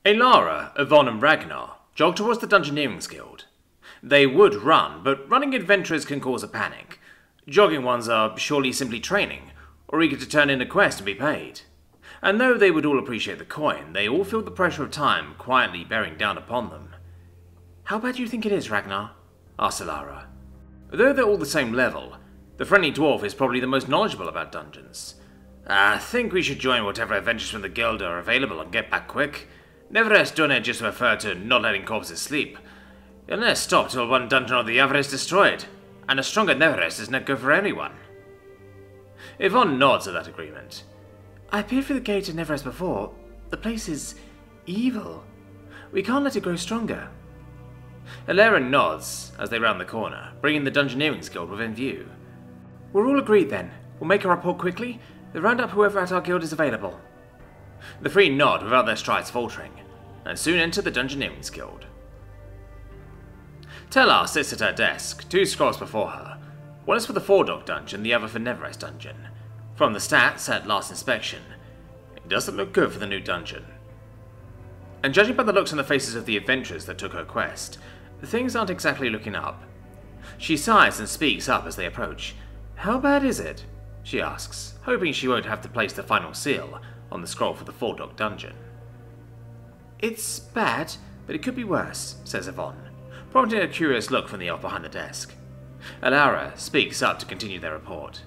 Alara, Yvonne and Ragnar jogged towards the Dungeoneering's Guild. They would run, but running adventurers can cause a panic. Jogging ones are surely simply training, or eager to turn in a quest and be paid. And though they would all appreciate the coin, they all feel the pressure of time quietly bearing down upon them. "How bad do you think it is, Ragnar?" asked Alara. Though they're all the same level, the friendly dwarf is probably the most knowledgeable about dungeons. "I think we should join whatever adventures from the guild are available and get back quick. Never has done it just refer to not letting corpses sleep. You'll never stop till one dungeon or the other is destroyed, and a stronger Neverest is not good for anyone." Yvonne nods at that agreement. "I peered through the gate to Neverest before. The place is evil. We can't let it grow stronger." Alara nods as they round the corner, bringing the Dungeoneering's Guild within view. "We're all agreed then. We'll make a report quickly, then round up whoever at our guild is available." The three nod without their strides faltering, and soon enter the Dungeoneering's Guild. Telar sits at her desk, two scrolls before her. One is for the Four-Dog Dungeon, the other for Neverest Dungeon. From the stats at last inspection, it doesn't look good for the new dungeon. And judging by the looks on the faces of the adventurers that took her quest, things aren't exactly looking up. She sighs and speaks up as they approach. "How bad is it?" she asks, hoping she won't have to place the final seal on the scroll for the Four-Dog Dungeon. "It's bad, but it could be worse," says Yvonne, prompting a curious look from the elf behind the desk. Alara speaks up to continue their report.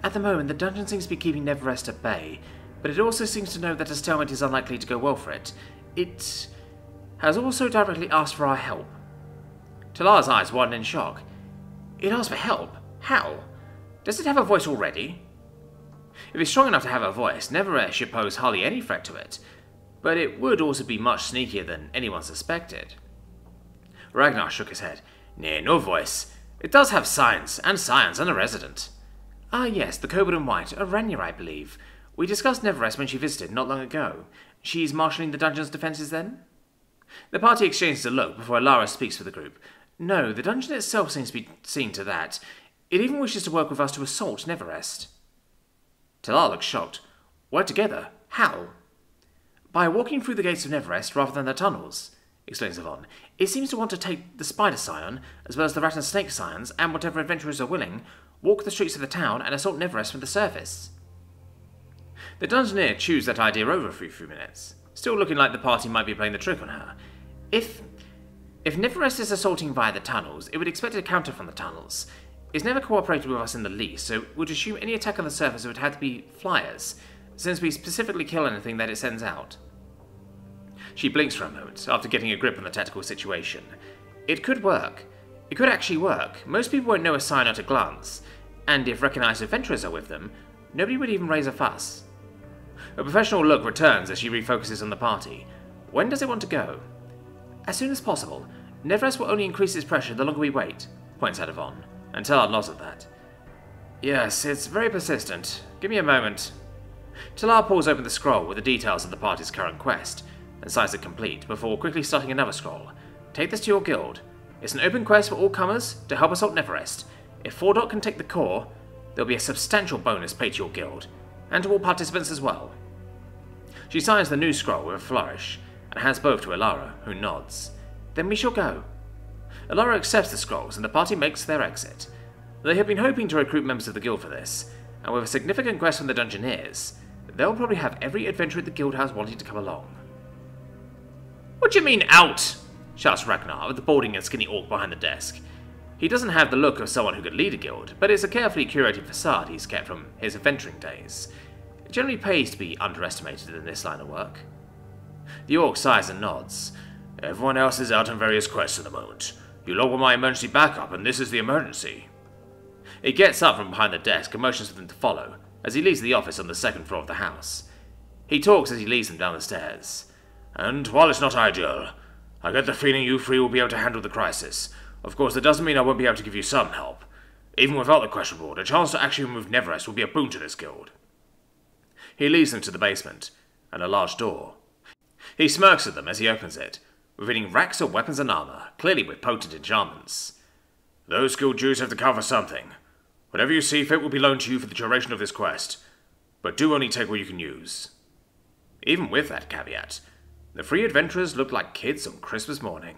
"At the moment, the dungeon seems to be keeping Neverest at bay, but it also seems to know that a stalemate is unlikely to go well for it. It has also directly asked for our help." Talar's eyes widen in shock. "It asked for help? How? Does it have a voice already?" If it's strong enough to have a voice, Neverest should pose hardly any threat to it, but it would also be much sneakier than anyone suspected. Ragnar shook his head. "Nay, no voice. It does have signs, and scions, and a resident." "Ah yes, the Kobold in White, Ranya, I believe. We discussed Neverest when she visited not long ago. She's marshalling the dungeon's defences then?" The party exchanges a look before Alara speaks for the group. "No, the dungeon itself seems to be seen to that. It even wishes to work with us to assault Neverest." Talar looks shocked. "Work together? How?" "By walking through the gates of Neverest rather than the tunnels," explains Yvonne. "It seems to want to take the Spider Scion, as well as the Rat and Snake Scions, and whatever adventurers are willing, walk the streets of the town and assault Neverest from the surface." The Dungeoneer chews that idea over for a few minutes, still looking like the party might be playing the trick on her. If Neverest is assaulting via the tunnels, it would expect a counter from the tunnels. It's never cooperated with us in the least, so would assume any attack on the surface would have to be flyers, since we specifically kill anything that it sends out. She blinks for a moment, after getting a grip on the tactical situation. It could work. It could actually work. Most people won't know a sign at a glance, and if recognised adventurers are with them, nobody would even raise a fuss. A professional look returns as she refocuses on the party. When does it want to go? "As soon as possible. Neverest will only increase its pressure the longer we wait," points out Yvonne, and Talar nods at that. "Yes, it's very persistent. Give me a moment." Talar pulls open the scroll with the details of the party's current quest, and signs it complete, before quickly starting another scroll. "Take this to your guild. It's an open quest for all comers to help assault Neverest. If Four-Dog can take the core, there'll be a substantial bonus paid to your guild, and to all participants as well." She signs the new scroll with a flourish, and hands both to Alara, who nods. "Then we shall go." Alara accepts the scrolls, and the party makes their exit. They have been hoping to recruit members of the guild for this, and with a significant quest from the Dungeoneers, they'll probably have every adventurer at the guild house wanting to come along. "What do you mean, out?" shouts Ragnar, with the balding and skinny orc behind the desk. He doesn't have the look of someone who could lead a guild, but it's a carefully curated facade he's kept from his adventuring days. It generally pays to be underestimated in this line of work. The orc sighs and nods. "Everyone else is out on various quests at the moment. You lot were my emergency backup, and this is the emergency." He gets up from behind the desk and motions for them to follow, as he leaves the office on the second floor of the house. He talks as he leads them down the stairs. "And while it's not ideal, I get the feeling you three will be able to handle the crisis. Of course, that doesn't mean I won't be able to give you some help. Even without the quest reward, a chance to actually remove Neverest will be a boon to this guild." He leads them to the basement, and a large door. He smirks at them as he opens it, revealing racks of weapons and armour, clearly with potent enchantments. "Those guild dues have to cover something. Whatever you see fit will be loaned to you for the duration of this quest, but do only take what you can use." Even with that caveat, The three adventurers looked like kids on Christmas morning.